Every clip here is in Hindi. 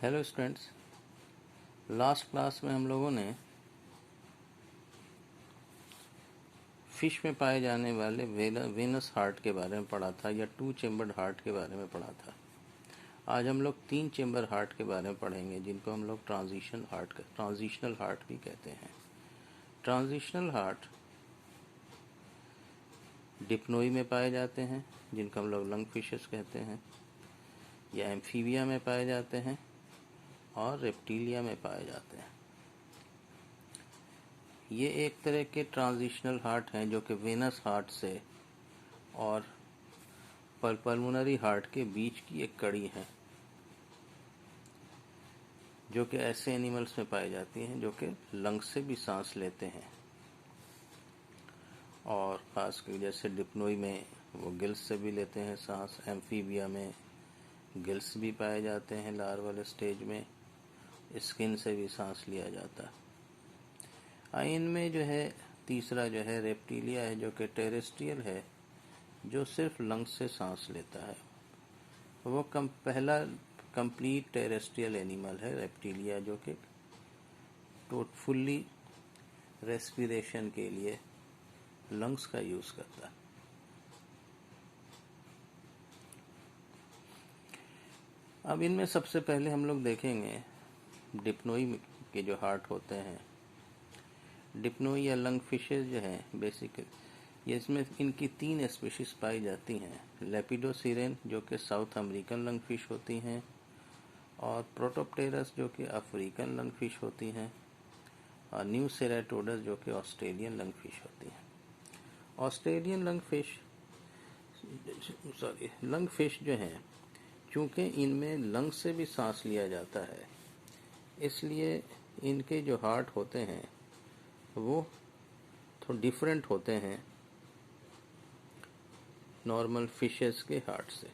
हेलो स्टूडेंट्स, लास्ट क्लास में हम लोगों ने फिश में पाए जाने वाले वेनस हार्ट के बारे में पढ़ा था या टू चेम्बर्ड हार्ट के बारे में पढ़ा था। आज हम लोग तीन चेम्बर हार्ट के बारे में पढ़ेंगे, जिनको हम लोग ट्रांजिशनल हार्ट भी कहते हैं। ट्रांजिशनल हार्ट डिप्नोई में पाए जाते हैं, जिनको हम लोग लंग फिशेस कहते हैं, या एम्फीबिया में पाए जाते हैं और रेप्टिलिया में पाए जाते हैं। ये एक तरह के ट्रांजिशनल हार्ट हैं जो कि वेनस हार्ट से और पल्मोनरी हार्ट के बीच की एक कड़ी है, जो कि ऐसे एनिमल्स में पाई जाती हैं जो कि लंग से भी सांस लेते हैं, और खासकर जैसे डिप्नोई में वो गिल्स से भी लेते हैं सांस। एम्फीबिया में गिल्स भी पाए जाते हैं, लार्वल स्टेज में स्किन से भी सांस लिया जाता है। इनमें जो है तीसरा जो है रेप्टिलिया है, जो कि टेरेस्ट्रियल है, जो सिर्फ लंग से सांस लेता है। वो पहला कंप्लीट टेरेस्ट्रियल एनिमल है रेप्टिलिया, जो कि फुल्ली रेस्पिरेशन के लिए लंग्स का यूज करता है। अब इनमें सबसे पहले हम लोग देखेंगे डिप्नोई के जो हार्ट होते हैं। डिप्नोई या लंग फिशेज जो हैं बेसिकली, ये इसमें इनकी तीन स्पीशीज पाई जाती हैं। लेपिडोसिरेन, जो कि साउथ अमेरिकन लंग फिश होती हैं, और प्रोटोप्टेरस, जो कि अफ्रीकन लंग फिश होती हैं, और न्यू सेराटोडस, जो कि ऑस्ट्रेलियन लंग फिश होती हैं। ऑस्ट्रेलियन लंग फिश जो हैं, चूँकि इनमें लंग से भी सांस लिया जाता है, इसलिए इनके जो हार्ट होते हैं वो थोड़ा डिफरेंट होते हैं नॉर्मल फिशेस के हार्ट से,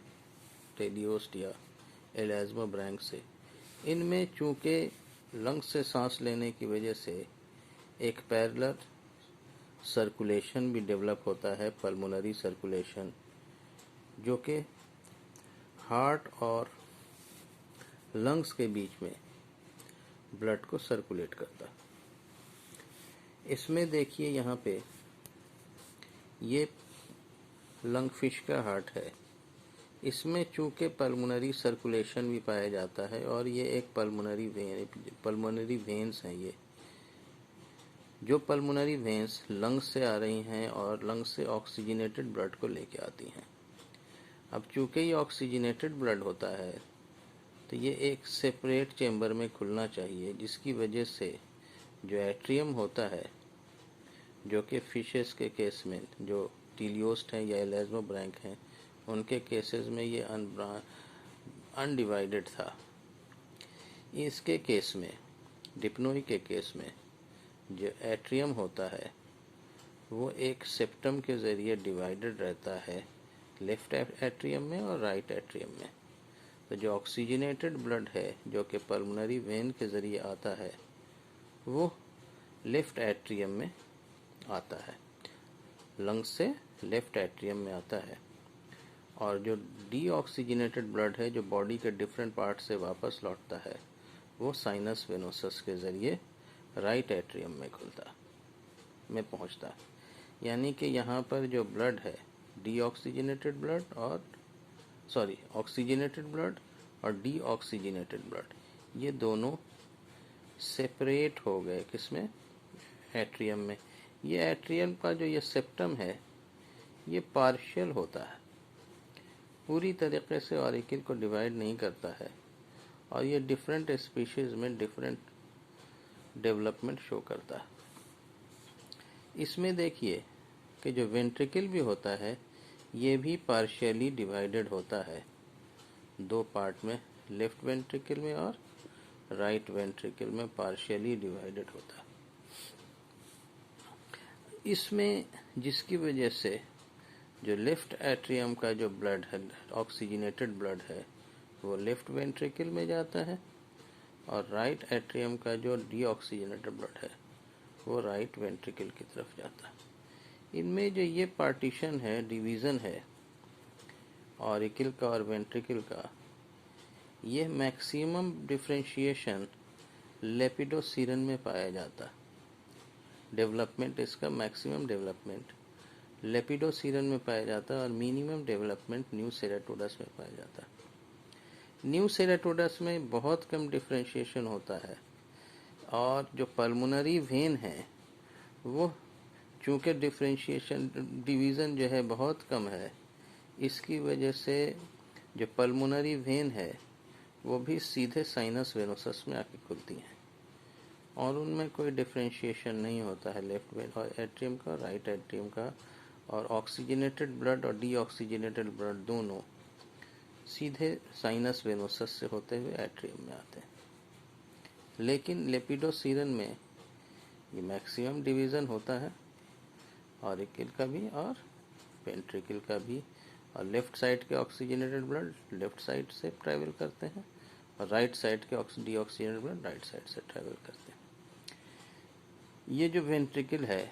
टेलियोस्ट या एलास्मोब्रैंक से। इनमें चूँकि लंग से सांस लेने की वजह से एक पैरेलल सर्कुलेशन भी डेवलप होता है, पल्मोनरी सर्कुलेशन, जो कि हार्ट और लंग्स के बीच में ब्लड को सर्कुलेट करता है। इसमें देखिए यहाँ पे ये लंग फिश का हार्ट है। इसमें चूँकि पल्मोनरी सर्कुलेशन भी पाया जाता है, और ये एक पल्मोनरी वेन्स हैं। ये जो पल्मोनरी वेन्स लंग से आ रही हैं और लंग से ऑक्सीजनेटेड ब्लड को लेके आती हैं। अब चूँकि ये ऑक्सीजनेटेड ब्लड होता है, तो ये एक सेपरेट चेम्बर में खुलना चाहिए, जिसकी वजह से जो एट्रियम होता है, जो कि फिशेस के केस में जो टीलियोस्ट हैं या एलास्मोब्रैंक हैं, उनके केसेस में ये अनडिवाइडेड था। इसके केस में, डिप्नोई के केस में, जो एट्रियम होता है वो एक सेप्टम के ज़रिए डिवाइडेड रहता है, लेफ्ट एट्रियम में और राइट एट्रियम में। तो जो ऑक्सीजनेटेड ब्लड है, जो कि पल्मोनरी वेन के ज़रिए आता है, वो लेफ्ट एट्रियम में आता है, लंग से लेफ्ट एट्रियम में आता है। और जो डीऑक्सीजनेटेड ब्लड है, जो बॉडी के डिफरेंट पार्ट से वापस लौटता है, वो साइनस वेनोसस के ज़रिए राइट एट्रियम में पहुंचता है। यानी कि यहाँ पर जो ब्लड है, डीऑक्सीजनेटेड ब्लड और ऑक्सीजनेटेड ब्लड और डीऑक्सीजनेटेड ब्लड, ये दोनों सेपरेट हो गए। किसमें? एट्रियम में। ये एट्रियम का जो ये सेप्टम है, ये पार्शियल होता है, पूरी तरीके से ऑरिकल को डिवाइड नहीं करता है, और ये डिफरेंट स्पीशीज में डिफरेंट डेवलपमेंट शो करता है। इसमें देखिए कि जो वेंट्रिकल भी होता है, ये भी पार्शियली डिवाइडेड होता है दो पार्ट में, लेफ्ट वेंट्रिकल में और राइट वेंट्रिकल में पार्शियली डिवाइडेड होता है। इसमें जिसकी वजह से जो लेफ्ट एट्रियम का जो ब्लड है, ऑक्सीजनेटेड ब्लड है, वो लेफ्ट वेंट्रिकल में जाता है, और राइट एट्रियम का जो डीऑक्सीजनेटेड ब्लड है, वो राइट वेंट्रिकल की तरफ जाता है। इनमें जो ये पार्टीशन है, डिवीज़न है ऑरिकल का और वेंट्रिकल का, ये मैक्सिमम डिफ्रेंशिएशन लेपिडोसीरन में पाया जाता। डेवलपमेंट, इसका मैक्सिमम डेवलपमेंट लेपिडोसीरन में पाया जाता और मिनिमम डेवलपमेंट न्यू सेराटोडस में पाया जाता। न्यू सेराटोडस में बहुत कम डिफ्रेंशिएशन होता है और जो पल्मोनरी वेन है वो चूँकि डिफ्रेंशिएशन डिवीज़न जो है बहुत कम है, इसकी वजह से जो पल्मोनरी वेन है वो भी सीधे साइनस वेनोसस में आके खुलती हैं और उनमें कोई डिफ्रेंशिएशन नहीं होता है लेफ्ट वेन और एट्रियम का, राइट एट्रियम का। और ऑक्सीजनेटेड ब्लड और डीऑक्सीजनेटेड ब्लड दोनों सीधे साइनस वेनोसस से होते हुए एट्रियम में आते हैं। लेकिन लेपिडोसीरन में ये मैक्सिमम डिवीज़न होता है ऑरिकल का भी और वेंट्रिकल का भी, और लेफ्ट साइड के ऑक्सीजनेटेड ब्लड लेफ्ट साइड से ट्रैवल करते हैं और राइट साइड के डीऑक्सीजनेटेड ब्लड राइट साइड से ट्रैवल करते हैं। ये जो वेंट्रिकल है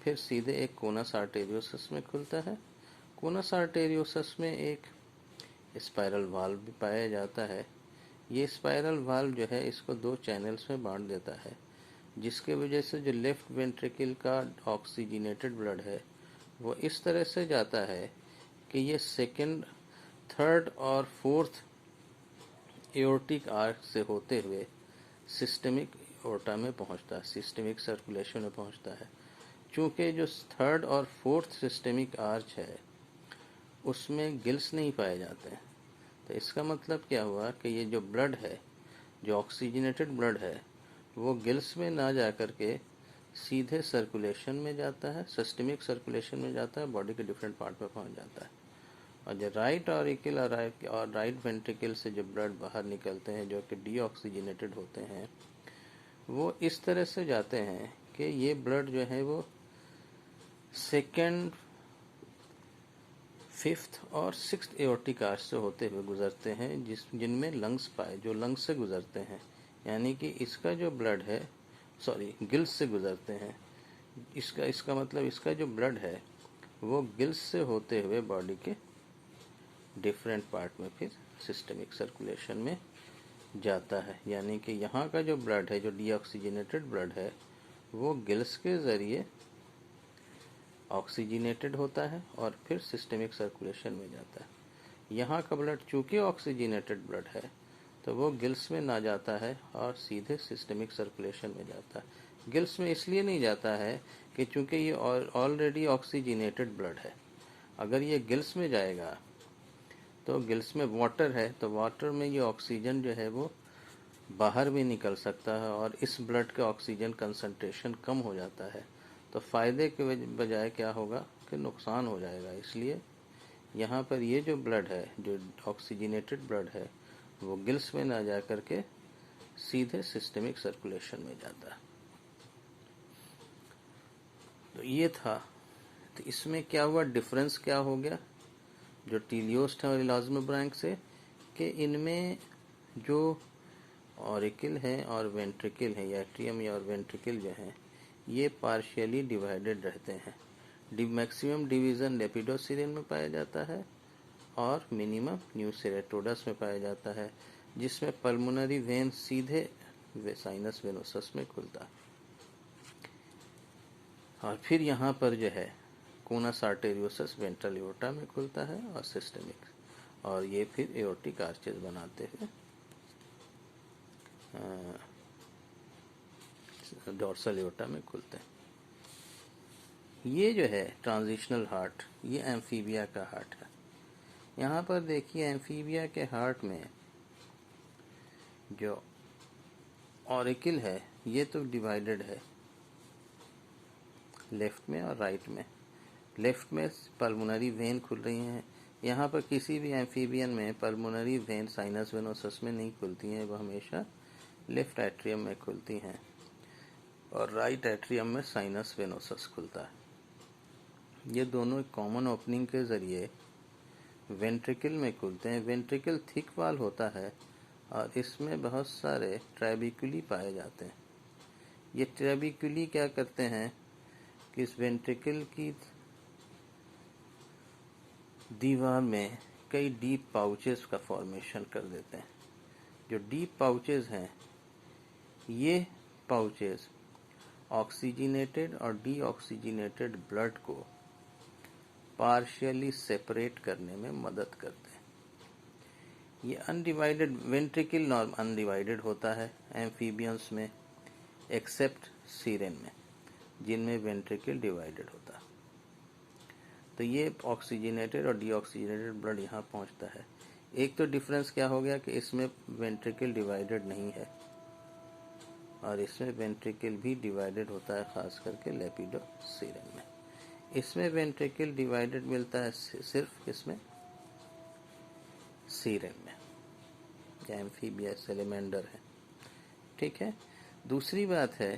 फिर सीधे एक कोनस आर्टेरियोसस में खुलता है। कोनस आर्टेरियोसस में एक स्पाइरल वाल्व भी पाया जाता है। ये स्पाइरल वाल्व जो है इसको दो चैनल्स में बांट देता है, जिसके वजह से जो लेफ्ट वेंट्रिकल का ऑक्सीजनेटेड ब्लड है वो इस तरह से जाता है कि ये सेकंड, थर्ड और फोर्थ एओर्टिक आर्क से होते हुए सिस्टमिक एओर्टा में पहुंचता है, सिस्टमिक सर्कुलेशन में पहुंचता है। चूँकि जो थर्ड और फोर्थ सिस्टमिक आर्च है उसमें गिल्स नहीं पाए जाते हैं, तो इसका मतलब क्या हुआ कि ये जो ब्लड है, जो ऑक्सीजनेटेड ब्लड है, वो गिल्स में ना जा कर के सीधे सर्कुलेशन में जाता है, सिस्टमिक सर्कुलेशन में जाता है, बॉडी के डिफरेंट पार्ट में पहुंच जाता है। और जो राइट ऑरिकल और राइट वेंट्रिकल से जो ब्लड बाहर निकलते हैं जो कि डीऑक्सीजनेटेड होते हैं, वो इस तरह से जाते हैं कि ये ब्लड जो है वो सेकेंड, फिफ्थ और सिक्स्थ एओर्टिक आर्च से होते हुए गुजरते हैं, जिनमें लंग्स पाए, जो लंग्स से गुजरते हैं। यानी कि इसका जो ब्लड है, सॉरी, गिल्स से गुजरते हैं। इसका मतलब इसका जो ब्लड है वो गिल्स से होते हुए बॉडी के डिफरेंट पार्ट में फिर सिस्टमिक सर्कुलेशन में जाता है। यानी कि यहाँ का जो ब्लड है, जो डीऑक्सीजनेटेड ब्लड है, वो गिल्स के ज़रिए ऑक्सीजनेटेड होता है और फिर सिस्टमिक सर्कुलेशन में जाता है। यहाँ का ब्लड चूँकि ऑक्सीजनेटेड ब्लड है तो वो गिल्स में ना जाता है और सीधे सिस्टमिक सर्कुलेशन में जाता है। गिल्स में इसलिए नहीं जाता है कि चूँकि ये ऑलरेडी ऑक्सीजनेटेड ब्लड है। अगर ये गिल्स में जाएगा तो गिल्स में वाटर है, तो वाटर में ये ऑक्सीजन जो है वो बाहर भी निकल सकता है और इस ब्लड का ऑक्सीजन कंसंट्रेशन कम हो जाता है, तो फ़ायदे के बजाय क्या होगा कि नुकसान हो जाएगा। इसलिए यहाँ पर ये जो ब्लड है, जो ऑक्सीजनेटेड ब्लड है, वो गिल्स में ना जा कर के सीधे सिस्टमिक सर्कुलेशन में जाता है। तो ये था। तो इसमें क्या हुआ, डिफरेंस क्या हो गया जो टीलियोस्ट है और इलाज्मोब्रैंक से, कि इनमें जो ऑरिकल है और वेंट्रिकल है, या एट्रियम या और वेंट्रिकल जो हैं, ये पार्शियली डिवाइडेड रहते हैं। मैक्सिमम डिवीज़न लेपिडोसीरन में पाया जाता है और मिनिमम न्यू सेरेटोडस में पाया जाता है, जिसमें पल्मोनरी वेन सीधे साइनस वेनोसस में खुलता है। और फिर यहाँ पर जो है कोनस आर्टेरियोसस वेंट्रल एओर्टा में खुलता है और सिस्टमिक, और ये फिर एओर्टिक आर्चेस बनाते हुए डॉर्सल एओर्टा में खुलते हैं। ये जो है ट्रांजिशनल हार्ट, ये एम्फीबिया का हार्ट है। यहाँ पर देखिए एम्फीबिया के हार्ट में जो ऑरिकल है ये तो डिवाइडेड है लेफ्ट में और राइट में। लेफ्ट में पल्मोनरी वेन खुल रही हैं। यहाँ पर किसी भी एम्फीबियन में पल्मोनरी वेन साइनस वेनोसस में नहीं खुलती हैं, वो हमेशा लेफ्ट एट्रियम में खुलती हैं और राइट एट्रियम में साइनस वेनोसस खुलता है। ये दोनों कॉमन ओपनिंग के ज़रिए वेंट्रिकल में खुलते हैं। वेंट्रिकल थिक वाल होता है और इसमें बहुत सारे ट्रैबिक्यूली पाए जाते हैं। ये ट्रैबिक्यूली क्या करते हैं कि इस वेंट्रिकल की दीवार में कई डीप पाउचेस का फॉर्मेशन कर देते हैं। जो डीप पाउचेज हैं, ये पाउचेज ऑक्सीजनेटेड और डीऑक्सीजनेटेड ब्लड को पार्शियली सेपरेट करने में मदद करते हैं। ये अनडिवाइडेड वेंट्रिकल नॉर्म अनडिवाइडेड होता है एम्फीबियंस में, एक्सेप्ट सीरेन में, जिनमें वेंट्रिकल डिवाइडेड होता है। तो ये ऑक्सीजनेटेड और डीऑक्सीजनेटेड ब्लड यहाँ पहुँचता है। एक तो डिफरेंस क्या हो गया कि इसमें वेंट्रिकल डिवाइडेड नहीं है और इसमें वेंट्रिकल भी डिवाइडेड होता है, खास करके लेपिडोसीरेन में। इसमें वेंट्रिकल डिवाइडेड मिलता है सिर्फ इसमें सीरेन में, एम्फीबिया सैलेमेंडर है। ठीक है। दूसरी बात है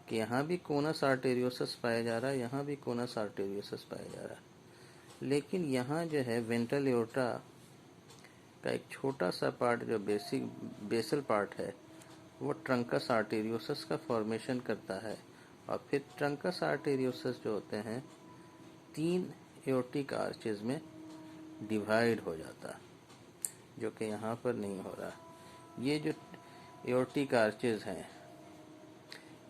कि यहाँ भी कोनस आर्टेरियोसस पाया जा रहा है, यहाँ भी कोनस आर्टेरियोसस पाया जा रहा है, लेकिन यहाँ जो है वेंट्रल एओर्टा का एक छोटा सा पार्ट जो बेसल पार्ट है, वो ट्रंकस आर्टेरियोसस का फॉर्मेशन करता है और फिर ट्रंकस आर्टेरियोसस जो होते हैं 3 एओर्टिक आर्चेज में डिवाइड हो जाता, जो कि यहाँ पर नहीं हो रहा। ये जो एओर्टिक आर्चेज हैं,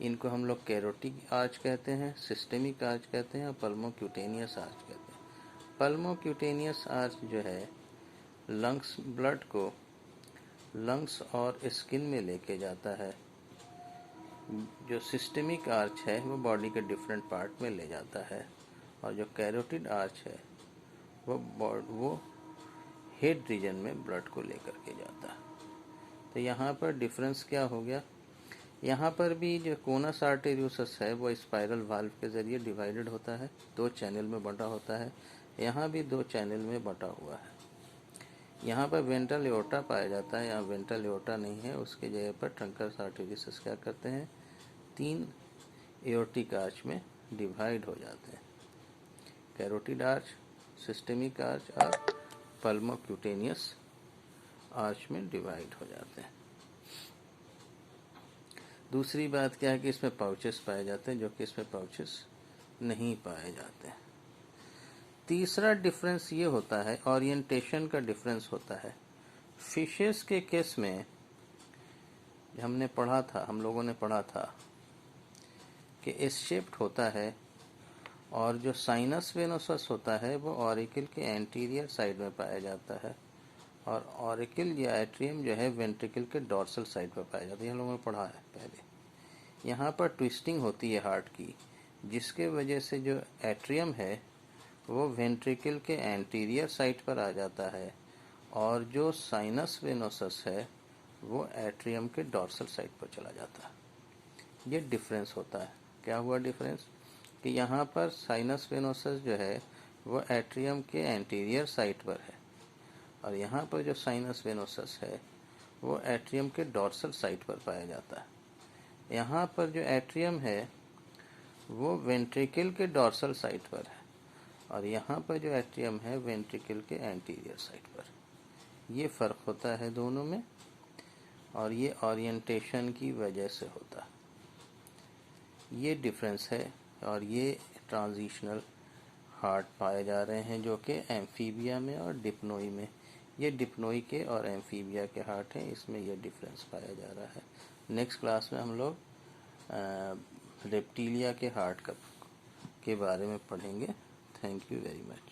इनको हम लोग कैरोटिक आर्च कहते हैं, सिस्टेमिक आर्च कहते हैं और पल्मोक्यूटेनियस आर्च कहते हैं। पल्मोक्यूटेनियस आर्च जो है लंग्स ब्लड को लंग्स और स्किन में लेके जाता है। जो सिस्टेमिक आर्च है वो बॉडी के डिफरेंट पार्ट में ले जाता है और जो कैरोटिड आर्च है वो हेड रीजन में ब्लड को लेकर के जाता है। तो यहाँ पर डिफरेंस क्या हो गया, यहाँ पर भी जो कोनस आर्टेरियोसस है वो स्पाइरल वाल्व के ज़रिए डिवाइडेड होता है, 2 चैनल में बंटा होता है। यहाँ भी 2 चैनल में बंटा हुआ है। यहाँ पर वेंट्रल एओर्टा पाया जाता है, यहाँ वेंट्रल एओर्टा नहीं है, उसके जगह पर ट्रंकस आर्टेरियोसस क्या करते हैं, 3 एओर्टिक आर्च में डिवाइड हो जाते हैं, कैरोटिड आर्च, सिस्टेमिक आर्च और पल्मोक्यूटेनियस आर्च में डिवाइड हो जाते हैं। दूसरी बात क्या है कि इसमें पाउचेस पाए जाते हैं, जो कि इसमें पाउचेस नहीं पाए जाते हैं। तीसरा डिफरेंस ये होता है, ओरिएंटेशन का डिफरेंस होता है। फिशेस के केस में हमने पढ़ा था, हम लोगों ने पढ़ा था कि एस शेप्ड होता है और जो साइनस वेनोसस होता है वो ऑरिकल के एंटीरियर साइड में पाया जाता है और ऑरिकल या एट्रियम जो है वेंट्रिकल के डॉर्सल साइड पर पाया जाता है। हम लोगों ने पढ़ा है पहले। यहाँ पर ट्विस्टिंग होती है हार्ट की, जिसके वजह से जो एट्रियम है वो वेंट्रिकल के एंटीरियर साइड पर आ जाता है और जो साइनस वेनोसस है वो एट्रियम के डॉर्सल साइड पर चला जाता है। ये डिफरेंस होता है। क्या हुआ डिफरेंस कि यहाँ पर साइनस वेनोसस जो है वो एट्रियम के एंटीरियर साइड पर है और यहाँ पर जो साइनस वेनोसस है वो एट्रियम के डॉर्सल साइड पर पाया जाता है। यहाँ पर जो एट्रियम है वो वेंट्रिकल के डॉर्सल साइड पर है और यहाँ पर जो एट्रियम है वेंट्रिकल के एंटीरियर साइड पर। ये फ़र्क होता है दोनों में और ये ओरिएंटेशन की वजह से होता है। ये डिफरेंस है और ये ट्रांजिशनल हार्ट पाए जा रहे हैं जो कि एम्फीबिया में और डिप्नोई में। ये डिप्नोई के और एम्फीबिया के हार्ट हैं, इसमें ये डिफरेंस पाया जा रहा है। नेक्स्ट क्लास में हम लोग रेप्टिलिया के हार्ट के बारे में पढ़ेंगे। Thank you very much.